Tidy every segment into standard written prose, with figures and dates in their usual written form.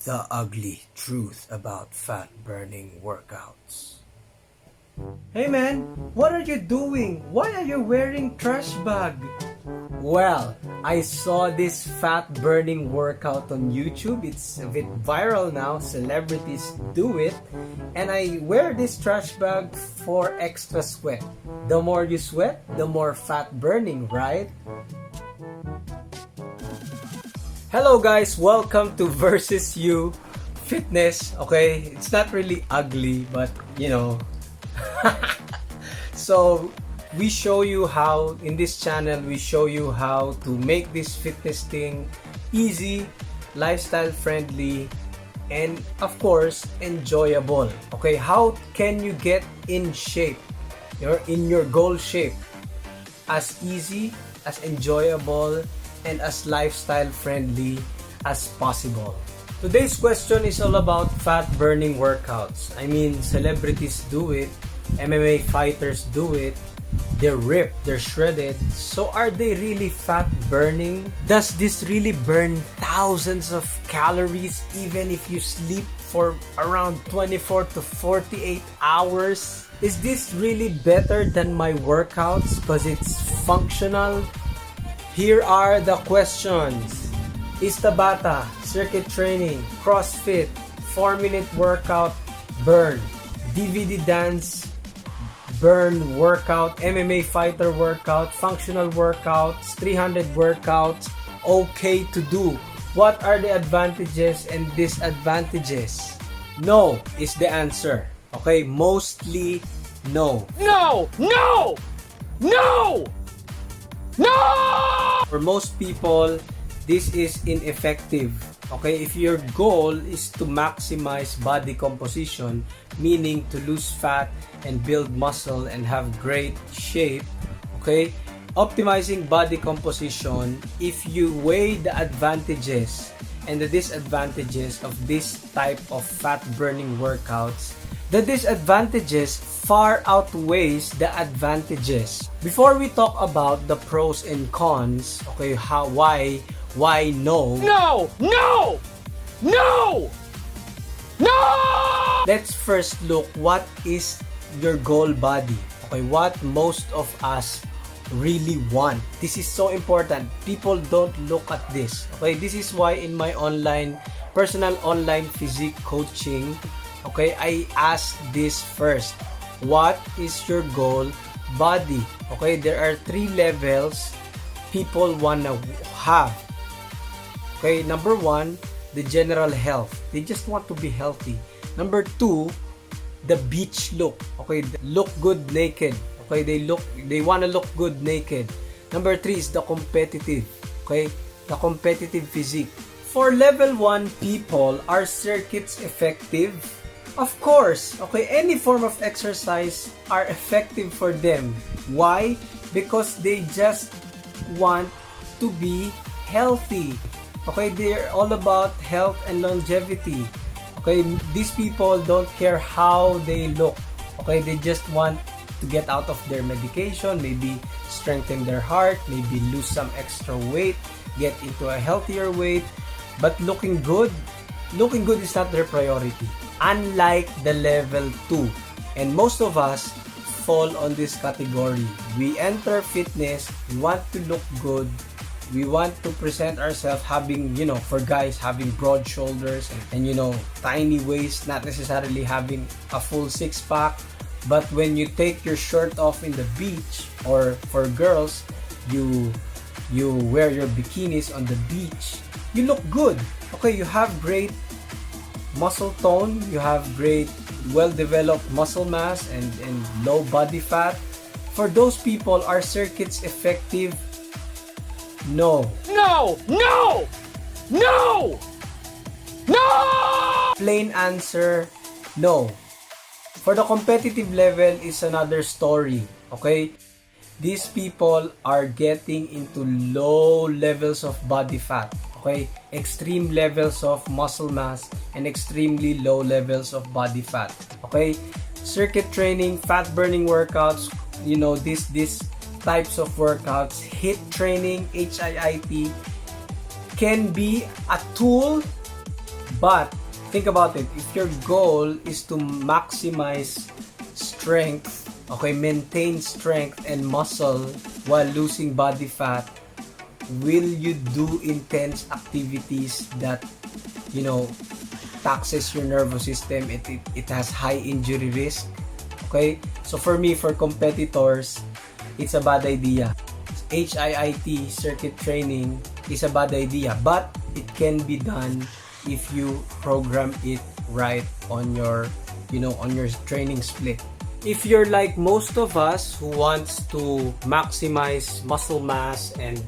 The ugly truth about fat burning workouts. Hey man, what are you doing? Why are you wearing trash bag? Well, I saw this fat burning workout on YouTube. It's a bit viral now. Celebrities do it. And I wear this trash bag for extra sweat. The more you sweat, the more fat burning, right? Hello guys, welcome to Versus You Fitness. Okay, it's not really ugly, but you know. So we show you how, in this channel, we show you how to make this fitness thing easy, lifestyle friendly, and of course, enjoyable. Okay, how can you get in shape, in your goal shape, as easy, as enjoyable, and as lifestyle friendly as possible? Today's question is all about fat burning workouts. I mean, celebrities do it, MMA fighters do it, they're ripped, they're shredded. So are they really fat burning? Does this really burn thousands of calories even if you sleep for around 24 to 48 hours? Is this really better than my workouts because it's functional? Here are the questions. Is Tabata, circuit training, CrossFit, 4-minute workout, burn, DVD dance, burn workout, MMA fighter workout, functional workouts, 300 workouts, okay to do? What are the advantages and disadvantages? No is the answer. Okay, mostly no. No! No! No! No! For most people, this is ineffective. Okay, if your goal is to maximize body composition, meaning to lose fat and build muscle and have great shape, okay, optimizing body composition, if you weigh the advantages and the disadvantages of this type of fat burning workouts, the disadvantages far outweighs the advantages. Before we talk about the pros and cons, okay, why no? No! No! No! No! Let's first look what is your goal body. Okay, what most of us really want. This is so important. People don't look at this. Okay, this is why in my personal online physique coaching, okay, I ask this first. What is your goal body? Okay, there are 3 levels people wanna have. Okay, number 1, the general health. They just want to be healthy. Number 2, the beach look. Okay, look good naked. Okay, they wanna look good naked. Number 3 is the competitive. Okay, the competitive physique. For level 1 people, are circuits effective? Of course, okay, any form of exercise are effective for them. Why? Because they just want to be healthy. Okay, they're all about health and longevity. Okay, these people don't care how they look. Okay, they just want to get out of their medication, maybe strengthen their heart, maybe lose some extra weight, get into a healthier weight. But looking good is not their priority. Unlike the level 2, and most of us fall on this category. We enter fitness, we want to look good, we want to present ourselves having, for guys, having broad shoulders and tiny waist, not necessarily having a full 6-pack. But when you take your shirt off in the beach, or for girls, you wear your bikinis on the beach, you look good. Okay, you have great muscle tone, you have great well-developed muscle mass and low body fat. For those people, are circuits effective? No. No! No! No! No! Plain answer, no. For the competitive level is another story. Okay? These people are getting into low levels of body fat. Okay? Extreme levels of muscle mass and extremely low levels of body fat. Okay? Circuit training, fat burning workouts, these types of workouts, HIIT training, HIIT, can be a tool But think about it, if your goal is to maximize strength, okay, maintain strength and muscle while losing body fat, will you do intense activities that, you know, taxes your nervous system? It has high injury risk. Okay, so for me, for competitors, it's a bad idea. HIIT circuit training is a bad idea, but it can be done if you program it right on your, you know, on your training split. If you're like most of us who wants to maximize muscle mass and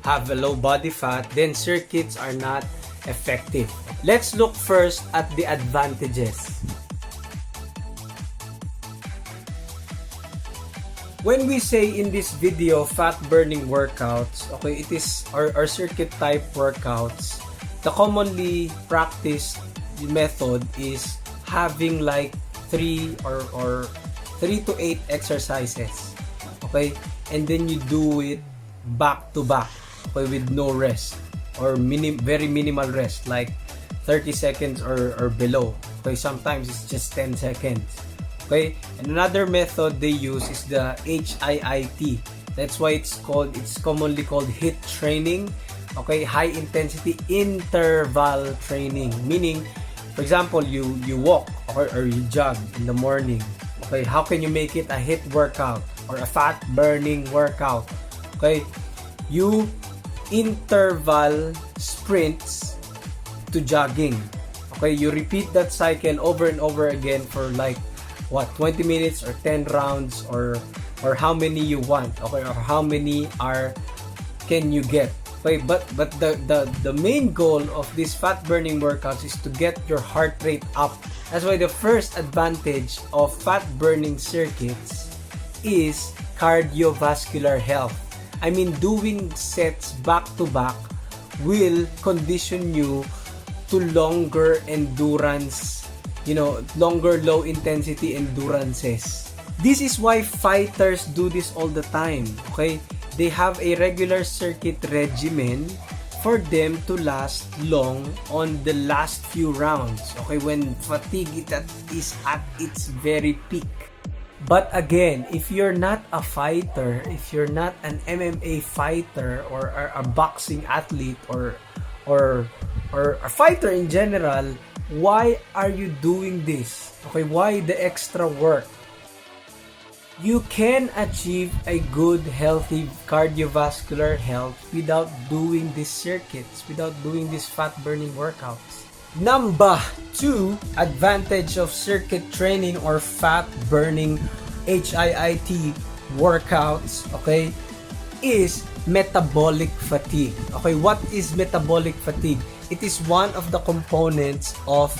have a low body fat, then circuits are not effective. Let's look first at the advantages. When we say in this video fat burning workouts, okay, it is our circuit type workouts. The commonly practiced method is having like 3 or 3 to 8 exercises, okay, and then you do it back to back, okay, with no rest or very minimal rest, like 30 seconds or below. Okay, sometimes it's just 10 seconds. Okay, and another method they use is the HIIT. That's why it's commonly called HIIT training. Okay, high intensity interval training, meaning, for example, you walk or you jog in the morning. Okay, how can you make it a HIIT workout or a fat burning workout? Okay, you interval sprints to jogging. Okay, you repeat that cycle over and over again for like 20 minutes or 10 rounds or how many you want, okay, or how many can you get. Okay, but the main goal of these fat burning workouts is to get your heart rate up. That's why the first advantage of fat burning circuits is cardiovascular health. I mean, doing sets back to back will condition you to longer endurance, you know, longer low intensity endurances. This is why fighters do this all the time, okay? They have a regular circuit regimen for them to last long on the last few rounds, okay, when fatigue is at its very peak. But again, if you're not a fighter, if you're not an MMA fighter or a boxing athlete or a fighter in general, why are you doing this? Okay, why the extra work? You can achieve a good, healthy cardiovascular health without doing these circuits, without doing these fat burning workouts. Number 2 advantage of circuit training or fat burning HIIT workouts, okay, is metabolic fatigue. Okay, what is metabolic fatigue? It is one of the components of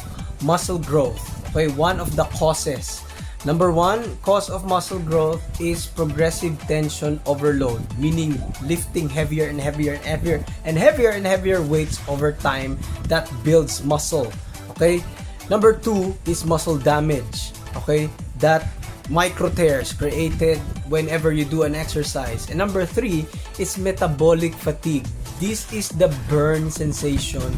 muscle growth. Okay, one of the causes. Number 1 cause of muscle growth is progressive tension overload, meaning lifting heavier and heavier and heavier and heavier and heavier weights over time that builds muscle. Okay? Number 2 is muscle damage. Okay? That micro tears created whenever you do an exercise. And number 3 is metabolic fatigue. This is the burn sensation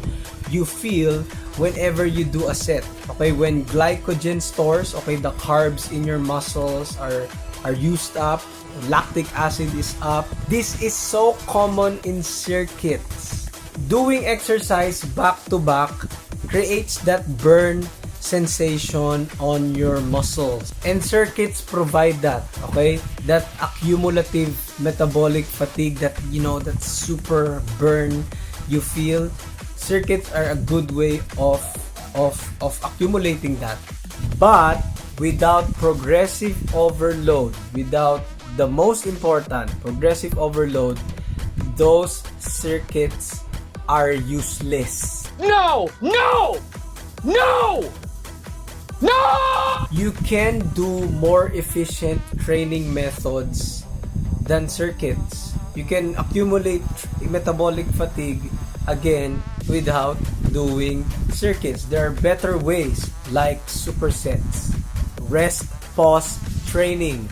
you feel whenever you do a set. Okay, when glycogen stores, okay, the carbs in your muscles are used up, lactic acid is up. This is so common in circuits. Doing exercise back to back creates that burn sensation on your muscles, and circuits provide that, okay, that accumulative metabolic fatigue, that, you know, that super burn you feel. Circuits are a good way of accumulating that, but without progressive overload, without the most important progressive overload, those circuits are useless. No! No! No! No! You can do more efficient training methods than circuits. You can accumulate metabolic fatigue again without doing circuits. There are better ways, like supersets, rest pause training,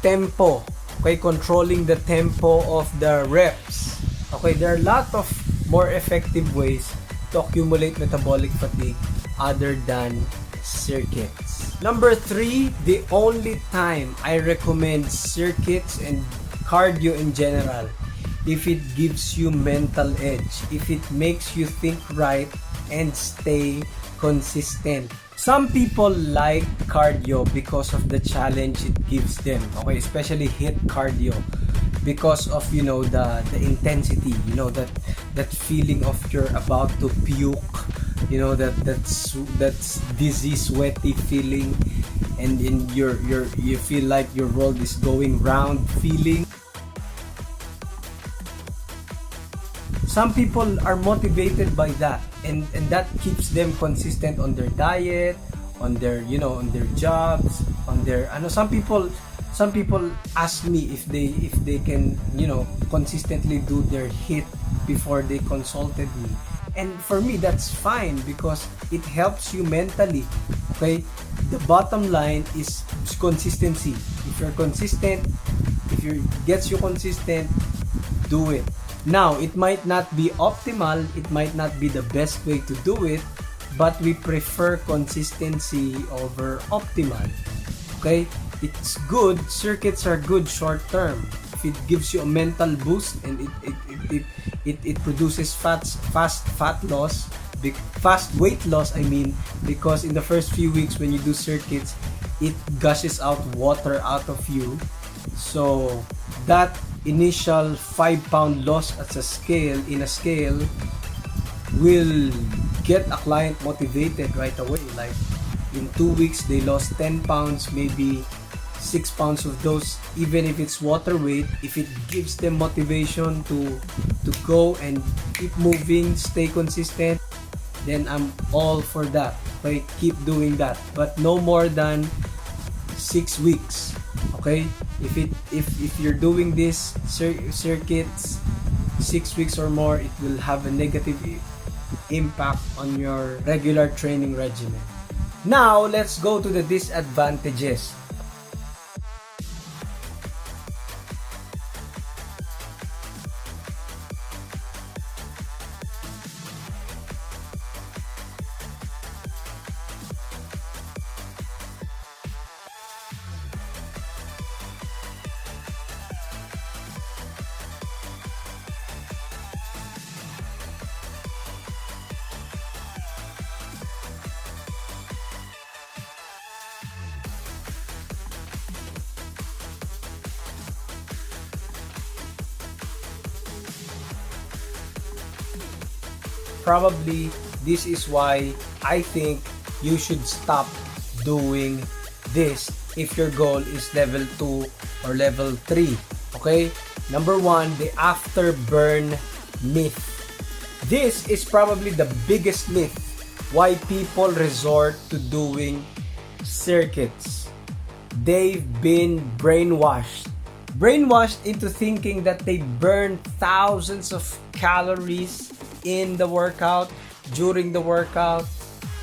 tempo, okay, controlling the tempo of the reps. Okay, there are a lot of more effective ways to accumulate metabolic fatigue other than circuits. Number 3, the only time I recommend circuits and cardio in general, if it gives you mental edge, if it makes you think right and stay consistent. Some people like cardio because of the challenge it gives them, okay, especially HIIT cardio, because of the intensity, that feeling of you're about to puke, that's dizzy, sweaty feeling, and you feel like your world is going round feeling. Some people are motivated by that, and that keeps them consistent on their diet, on their on their jobs, on their some people ask me if they can consistently do their HIIT before they consulted me. And for me, that's fine because it helps you mentally. Okay? The bottom line is consistency. If you're consistent, if it gets you consistent, do it. Now, it might not be optimal, it might not be the best way to do it, but we prefer consistency over optimal. Okay? It's good. Circuits are good short term. If it gives you a mental boost and it produces fast weight loss, because in the first few weeks when you do circuits, it gushes out water out of you. So that initial 5-pound loss in a scale will get a client motivated right away. Like in 2 weeks they lost 10 pounds, maybe 6 pounds of those, even if it's water weight. If it gives them motivation to go and keep moving, stay consistent, then I'm all for that. Okay, keep doing that, but no more than 6 weeks. Okay, if you're doing this circuits 6 weeks or more, it will have a negative impact on your regular training regimen. Now let's go to the disadvantages. Probably this is why I think you should stop doing this if your goal is level 2 or level 3. Okay? Number 1, the afterburn myth. This is probably the biggest myth why people resort to doing circuits. They've been brainwashed into thinking that they burn thousands of calories in the workout, during the workout,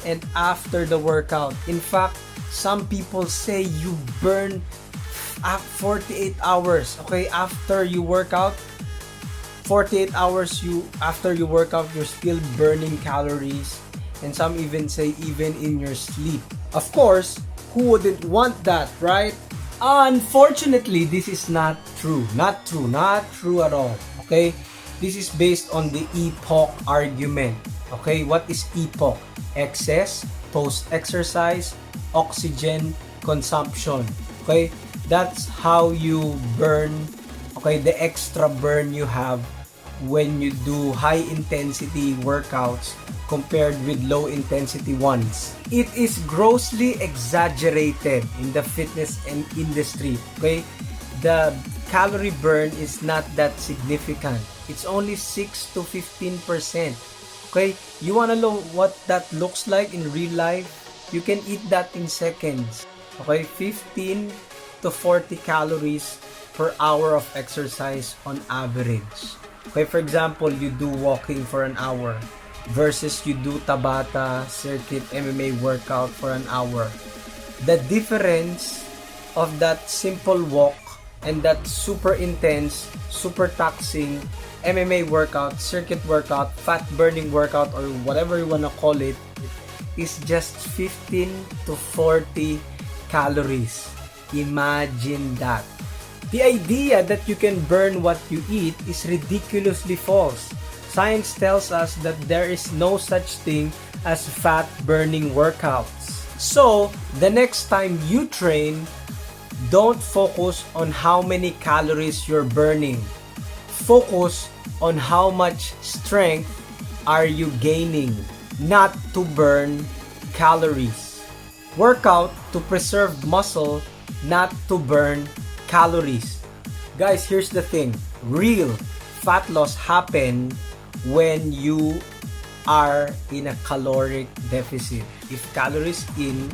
and after the workout. In fact, some people say you burn 48 hours. Okay, after you work out, 48 hours after you work out, you're still burning calories, and some even say even in your sleep. Of course, who wouldn't want that, right? Unfortunately, this is not true. Not true at all. Okay? This is based on the EPOC argument. Okay, what is EPOC? Excess, post-exercise, oxygen consumption. Okay, that's how you burn, okay, the extra burn you have when you do high-intensity workouts compared with low-intensity ones. It is grossly exaggerated in the fitness and industry. Okay, the calorie burn is not that significant. It's only 6 to 15%. Okay? You wanna know what that looks like in real life? You can eat that in seconds. Okay? 15 to 40 calories per hour of exercise on average. Okay? For example, you do walking for an hour versus you do Tabata, circuit, MMA workout for an hour. The difference of that simple walk and that super intense, super taxing MMA workout, circuit workout, fat burning workout, or whatever you wanna call it, is just 15 to 40 calories. Imagine that. The idea that you can burn what you eat is ridiculously false. Science tells us that there is no such thing as fat burning workouts. So, the next time you train, don't focus on how many calories you're burning. Focus on how much strength are you gaining, not to burn calories. Workout to preserve muscle, not to burn calories. Guys, here's the thing. Real fat loss happen when you are in a caloric deficit. If calories in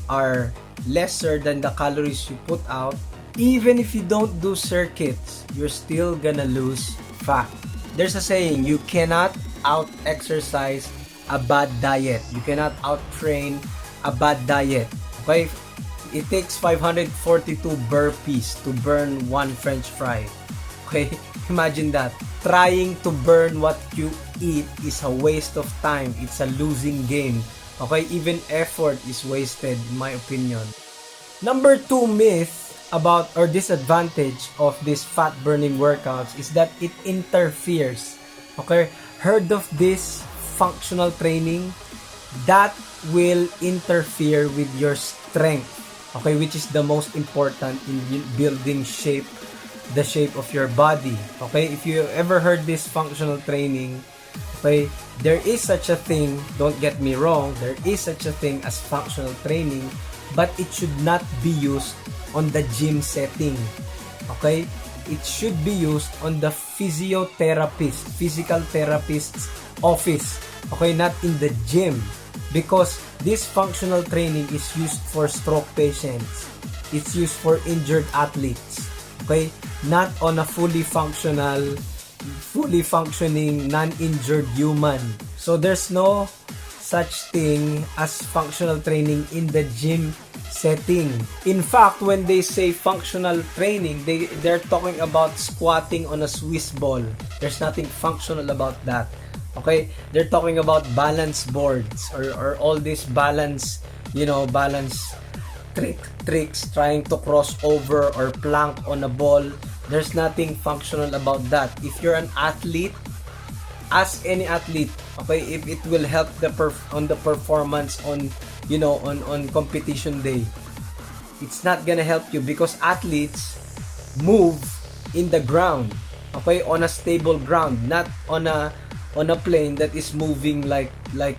are lesser than the calories you put out, even if you don't do circuits, you're still gonna lose fat. There's a saying, you cannot out-exercise a bad diet. You cannot out-train a bad diet. Okay? It takes 542 burpees to burn one French fry. Okay? Imagine that. Trying to burn what you eat is a waste of time. It's a losing game. Okay? Even effort is wasted, in my opinion. Number 2 myth about or disadvantage of these fat burning workouts is that it interferes. Okay? Heard of this functional training? That will interfere with your strength. Okay, which is the most important in building the shape of your body. Okay, if you ever heard this functional training, okay, there is such a thing, don't get me wrong, there is such a thing as functional training, but it should not be used on the gym setting. Okay, it should be used on the physical therapist's office. Okay, not in the gym. Because this functional training is used for stroke patients. It's used for injured athletes. Okay? Not on a fully functioning, non-injured human. So there's no such thing as functional training in the gym setting. In fact, when they say functional training, they're talking about squatting on a Swiss ball. There's nothing functional about that. Okay, they're talking about balance boards or all these balance tricks trying to cross over or plank on a ball. There's nothing functional about that. If you're an athlete, ask any athlete, okay, if it will help on the performance on competition day. It's not gonna help you because athletes move in the ground, okay, on a stable ground, not on a plane that is moving like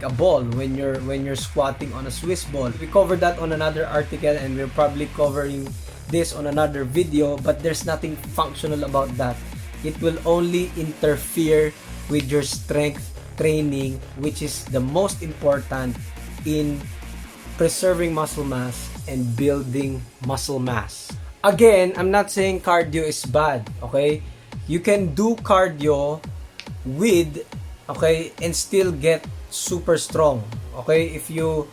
a ball when you're squatting on a Swiss ball. We covered that on another article and we're probably covering this on another video, but there's nothing functional about that. It will only interfere with your strength training, which is the most important in preserving muscle mass and building muscle mass. Again, I'm not saying cardio is bad, okay? You can do cardio and still get super strong. Okay, if you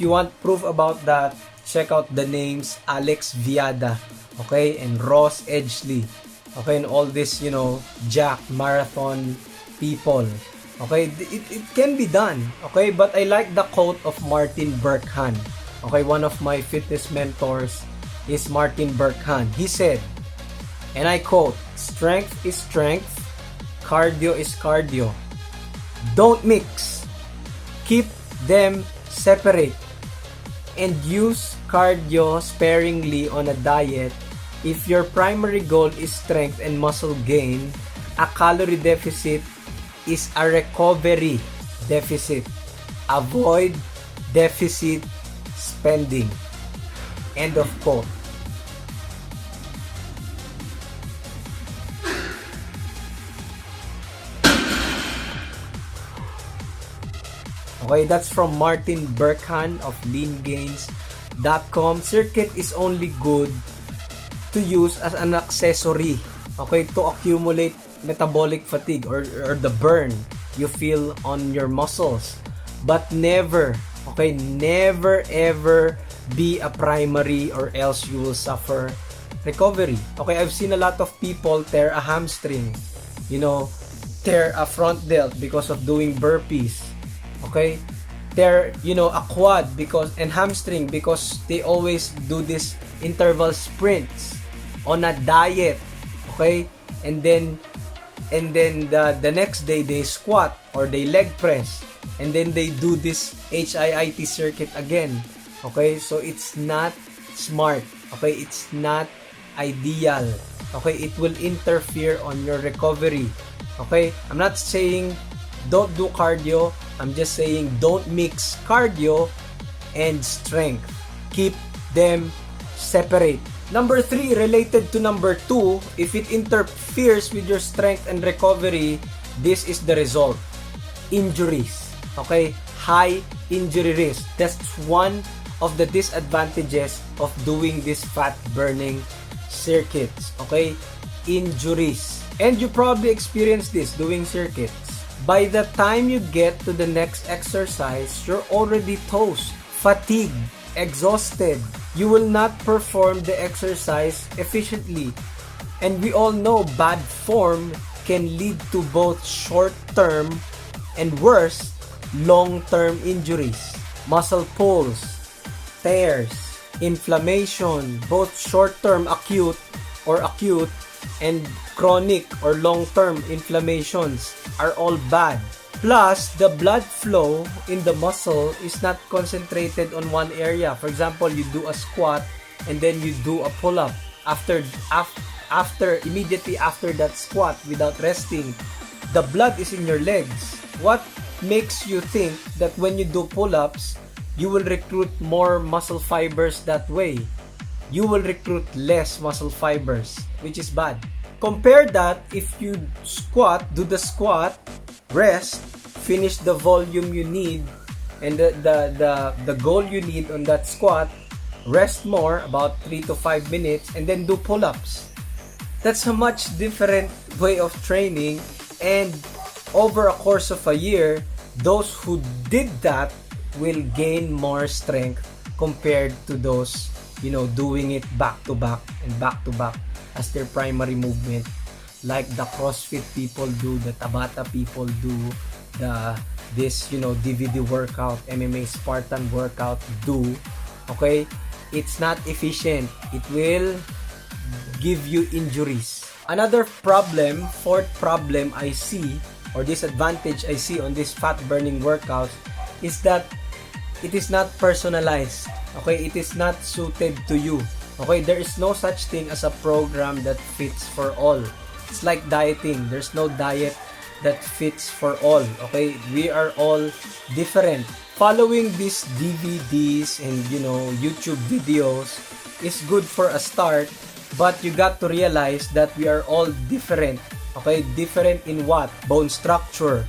want proof about that, check out the names Alex Viada, okay, and Ross Edgley, okay, and all this jack marathon people. Okay, it can be done. Okay, but I like the quote of Martin Berkhan. Okay, one of my fitness mentors is Martin Berkhan. He said, and I quote, "Strength is strength, cardio is cardio. Don't mix. Keep them separate. And use cardio sparingly on a diet. If your primary goal is strength and muscle gain, a calorie deficit is a recovery deficit. Avoid deficit spending." End of quote. Okay, that's from Martin Berkhan of leangains.com. Circuit is only good to use as an accessory, okay, to accumulate metabolic fatigue or the burn you feel on your muscles. But never ever be a primary, or else you will suffer recovery. Okay, I've seen a lot of people tear a hamstring, tear a front delt because of doing burpees. Okay, tear, a quad and hamstring because they always do this interval sprints on a diet. Okay, and then the next day they squat or they leg press, and then they do this HIIT circuit again. Okay, so it's not smart. Okay, it's not ideal. Okay, it will interfere on your recovery. Okay, I'm not saying don't do cardio. I'm just saying don't mix cardio and strength. Keep them separate. Number 3, related to number 2, if it interferes with your strength and recovery, this is the result. Injuries. Okay? High injury risk. That's one of the disadvantages of doing these fat burning circuits. Okay? Injuries. And you probably experience this doing circuits. By the time you get to the next exercise, you're already toast, fatigued, exhausted. You will not perform the exercise efficiently. And we all know bad form can lead to both short-term and worse, long-term injuries. Muscle pulls, tears, inflammation, both short-term acute and chronic or long-term inflammations are all bad. Plus, the blood flow in the muscle is not concentrated on one area. For example, you do a squat and then you do a pull-up. Immediately after that squat without resting, the blood is in your legs. What makes you think that when you do pull-ups, you will recruit more muscle fibers that way? You will recruit less muscle fibers, which is bad. Compare that if you do the squat, rest, finish the volume you need and the goal you need on that squat, rest more, about 3 to 5 minutes, and then do pull-ups. That's a much different way of training, and over a course of a year, those who did that will gain more strength compared to those, doing it back to back as their primary movement, like the CrossFit people do, the Tabata people do, DVD workout, MMA Spartan workout do. Okay, it's not efficient. It will give you injuries. Another problem, fourth problem I see, or disadvantage I see on this fat burning workouts, is that it is not personalized. Okay, it is not suited to you. Okay, there is no such thing as a program that fits for all. It's like dieting. There's no diet that fits for all. Okay, we are all different. Following these DVDs and YouTube videos is good for a start, but you got to realize that we are all different. Okay, different in what? Bone structure,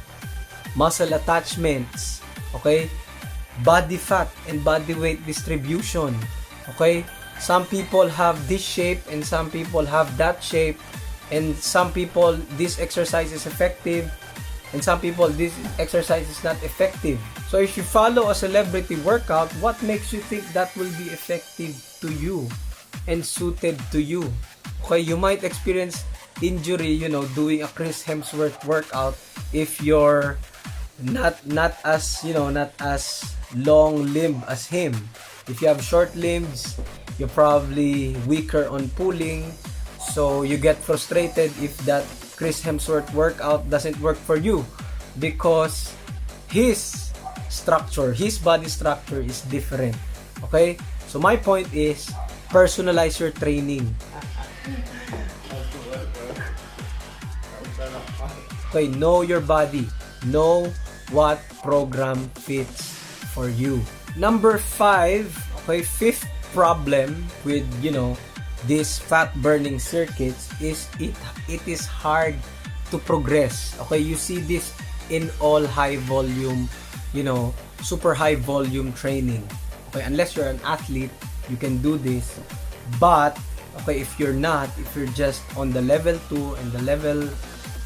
muscle attachments, okay, body fat and body weight distribution. Okay, some people have this shape and some people have that shape, and some people this exercise is effective and some people this exercise is not effective. So if you follow a celebrity workout, what makes you think that will be effective to you and suited to you? Okay, you might experience injury, doing a Chris Hemsworth workout if you're not as long limb as him. If you have short limbs, you're probably weaker on pulling, so you get frustrated if that Chris Hemsworth workout doesn't work for you because his body structure is different. Okay, so my point is personalize your training. Okay, know your body, know what program fits for you. Number 5, okay, fifth problem with these fat burning circuits is it is hard to progress. Okay, you see this in all high volume, super high volume training. Okay, unless you're an athlete, you can do this. But okay, if you're not, if you're just on the level 2 and the level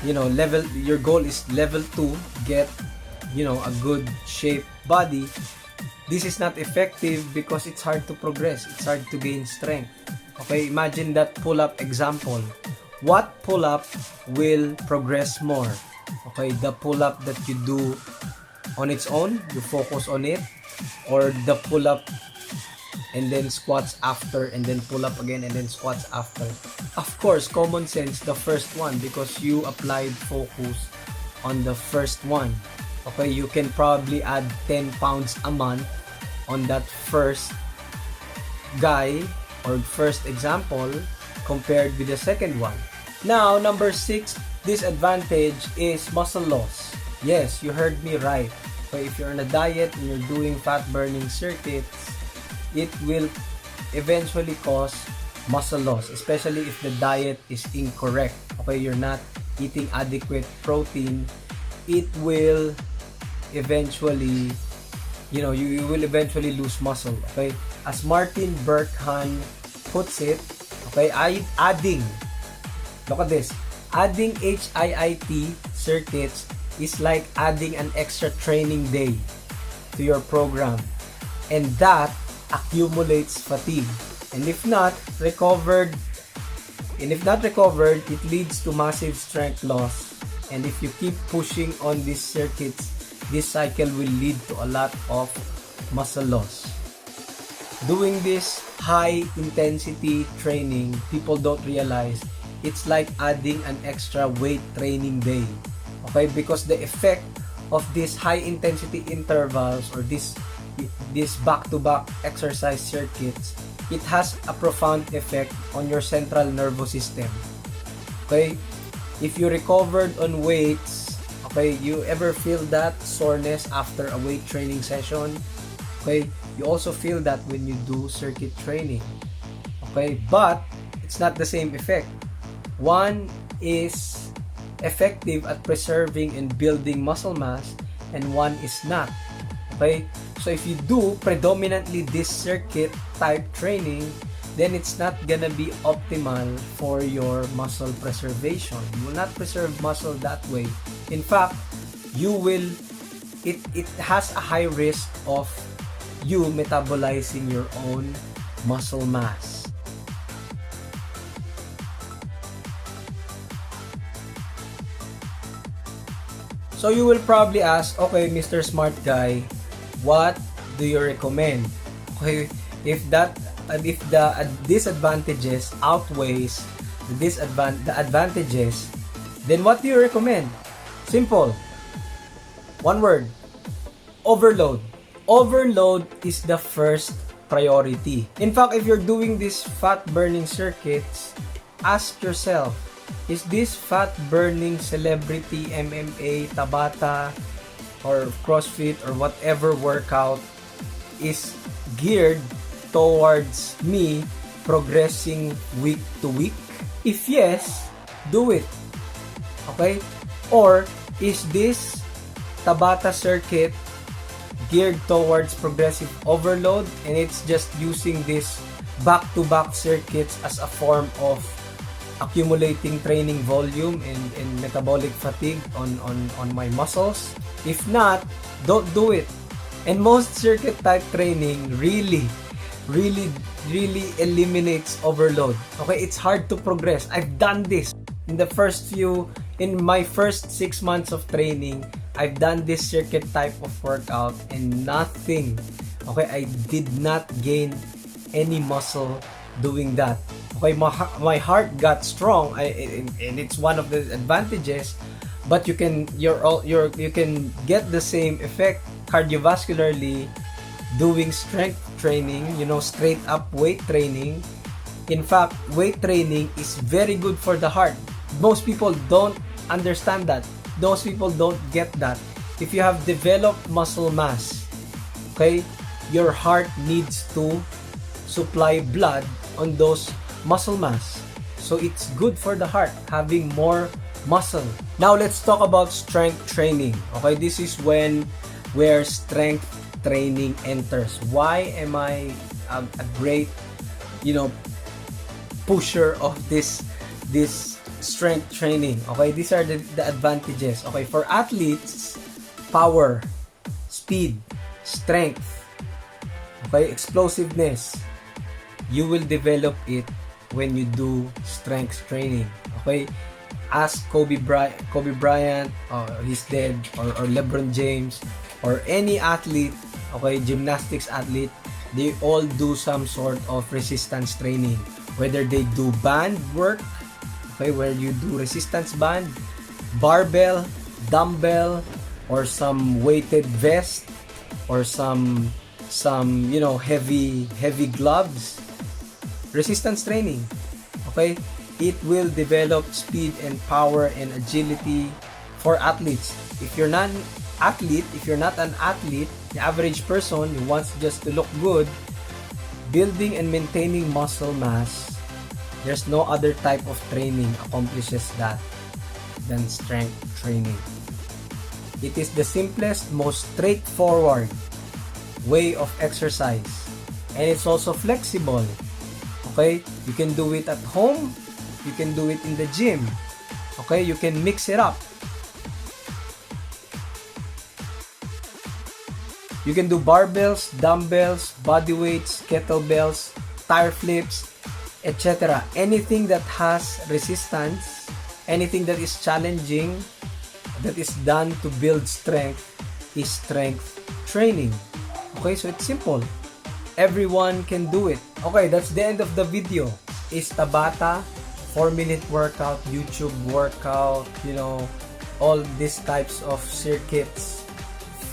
your goal is level 2, get a good shaped body, this is not effective because it's hard to progress, it's hard to gain strength. Okay, imagine that pull-up example. What pull-up will progress more? Okay, the pull-up that you do on its own, you focus on it, or the pull-up and then squats after, and then pull up again and then squats after? Of course, common sense, the first one, because you applied focus on the first one. Okay, you can probably add 10 pounds a month on that first guy or first example compared with the second one. Now, number 6 disadvantage is muscle loss. Yes, you heard me right. So if you're on a diet and you're doing fat burning circuits, it will eventually cause muscle loss, especially if the diet is incorrect. Okay, you're not eating adequate protein, it will eventually, you will eventually lose muscle. Okay, as Martin Berkhan puts it, okay, look at this, adding HIIT circuits is like adding an extra training day to your program, and that accumulates fatigue. And if not recovered, it leads to massive strength loss. And if you keep pushing on these circuits, this cycle will lead to a lot of muscle loss. Doing this high intensity training, people don't realize it's like adding an extra weight training day. Okay, because the effect of these high intensity intervals or this back-to-back exercise circuits, it has a profound effect on your central nervous system. Okay, if you recovered on weights, okay, you ever feel that soreness after a weight training session? Okay, you also feel that when you do circuit training. Okay, but it's not the same effect. One is effective at preserving and building muscle mass, and one is not. Okay, so if you do predominantly this circuit type training, then it's not gonna be optimal for your muscle preservation. You will not preserve muscle that way. In fact, it has a high risk of you metabolizing your own muscle mass. So you will probably ask, okay, Mr. Smart Guy, what do you recommend? Okay, if the disadvantages outweighs the advantages, then what do you recommend? Simple. One word. Overload. Overload is the first priority. In fact, if you're doing these fat burning circuits, ask yourself, is this fat burning celebrity MMA, Tabata, or CrossFit, or whatever workout is geared towards me progressing week to week? If yes, do it. Okay? Or is this Tabata circuit geared towards progressive overload, and it's just using this back-to-back circuits as a form of accumulating training volume and metabolic fatigue on my muscles? If not, don't do it. And most circuit type training really eliminates overload. Okay, it's hard to progress. I've done this in my first 6 months of training. I've done this circuit type of workout and nothing. Okay, I did not gain any muscle doing that. Okay, my heart got strong, and it's one of the advantages. But you can get the same effect cardiovascularly doing strength training, straight up weight training. In fact, weight training is very good for the heart. Most people don't understand that. Those people don't get that. If you have developed muscle mass, okay, your heart needs to supply blood on those muscle mass. So it's good for the heart having more muscle. Now let's talk about strength training. Okay, this is where strength training enters. Why am I a great, pusher of this strength training? Okay, these are the advantages. Okay, for athletes, power, speed, strength, okay, explosiveness, you will develop it when you do strength training. Okay? Ask Kobe Bryant, he's dead, or LeBron James, or any athlete, okay, gymnastics athlete, they all do some sort of resistance training. Whether they do band work, okay, where you do resistance band, barbell, dumbbell, or some weighted vest, or some heavy gloves. Resistance training, okay, it will develop speed and power and agility for athletes. If you're not an athlete, the average person who wants just to look good, building and maintaining muscle mass, there's no other type of training accomplishes that than strength training. It is the simplest, most straightforward way of exercise, and it's also flexible. Okay, you can do it at home, you can do it in the gym. Okay, you can mix it up. You can do barbells, dumbbells, body weights, kettlebells, tire flips, etc. Anything that has resistance, anything that is challenging, that is done to build strength, is strength training. Okay, so it's simple. Everyone can do it. Okay, that's the end of the video. Is Tabata 4-minute workout, YouTube workout, all these types of circuits,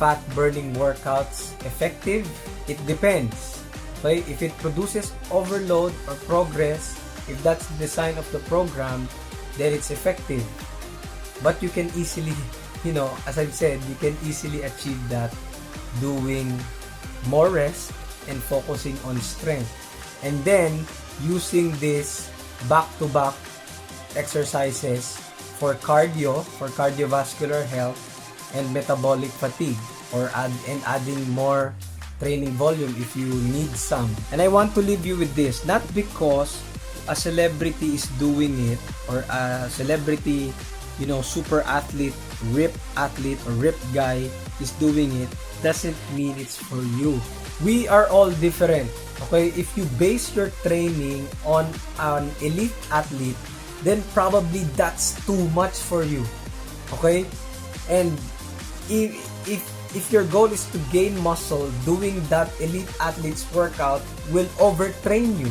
fat burning workouts effective? It depends. Okay, if it produces overload or progress, if that's the design of the program, then it's effective. But you can easily, as I've said, you can easily achieve that doing more rest and focusing on strength, and then using this back-to-back exercises for cardiovascular health and metabolic fatigue, or adding more training volume if you need some. And I want to leave you with this, not because a celebrity is doing it, or a celebrity, super athlete, ripped athlete, or ripped guy is doing it, doesn't mean it's for you. We are all different. Okay, if you base your training on an elite athlete, then probably that's too much for you. Okay, and if your goal is to gain muscle, doing that elite athlete's workout will overtrain you,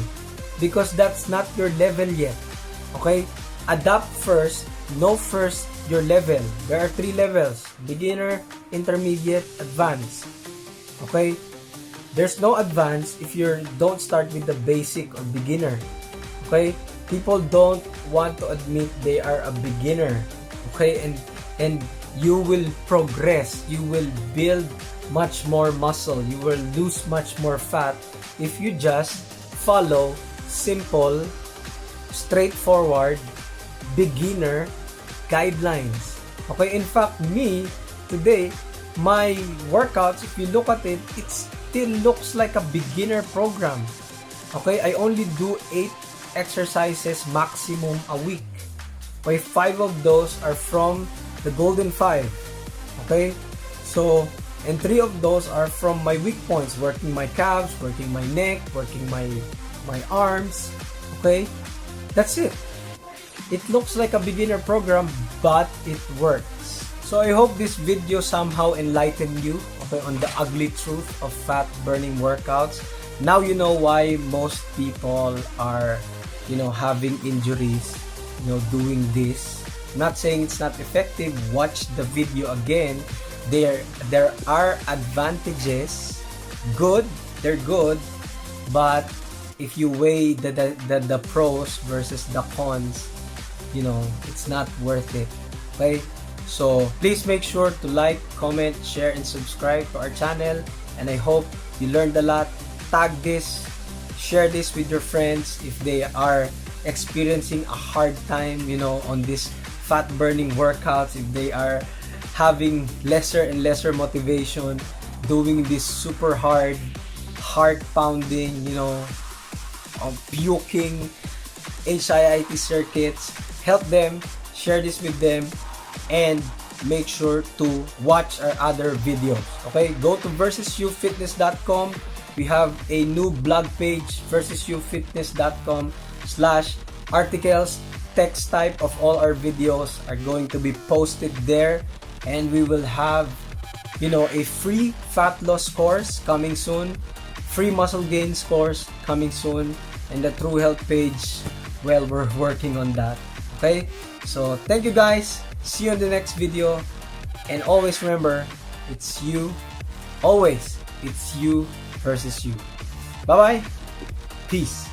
because that's not your level yet. Okay, adapt first, know first your level. There are 3 levels: beginner, intermediate, advanced. Okay, there's no advance if you don't start with the basic or beginner. Okay, people don't want to admit they are a beginner. Okay, and you will progress, you will build much more muscle, you will lose much more fat if you just follow simple, straightforward, beginner guidelines. Okay, in fact, me today, my workouts, if you look at it, it still looks like a beginner program. Okay, I only do 8 exercises maximum a week. Okay, 5 of those are from the Golden 5. Okay, so, and 3 of those are from my weak points, working my calves, working my neck, working my arms. Okay, that's it. It looks like a beginner program, but it works. So I hope this video somehow enlightened you, okay, on the ugly truth of fat burning workouts. Now you know why most people are, having injuries, doing this. Not saying it's not effective. Watch the video again. There are advantages. They're good, but if you weigh the pros versus the cons, it's not worth it. Okay, so please make sure to like, comment, share, and subscribe to our channel, and I hope you learned a lot. Tag this, share this with your friends if they are experiencing a hard time, on these fat burning workouts, if they are having lesser and lesser motivation doing this super hard, heart pounding, puking HIIT circuits. Help them, share this with them, and make sure to watch our other videos. Okay, go to versusyoufitness.com. We have a new blog page, versusyoufitness.com. slash articles. Text type of all our videos are going to be posted there, and we will have a free fat loss course coming soon, free muscle gains course coming soon, and the True Health page, well, we're working on that. Okay, so thank you guys, see you in the next video, and always remember, it's you versus you. Bye bye, peace.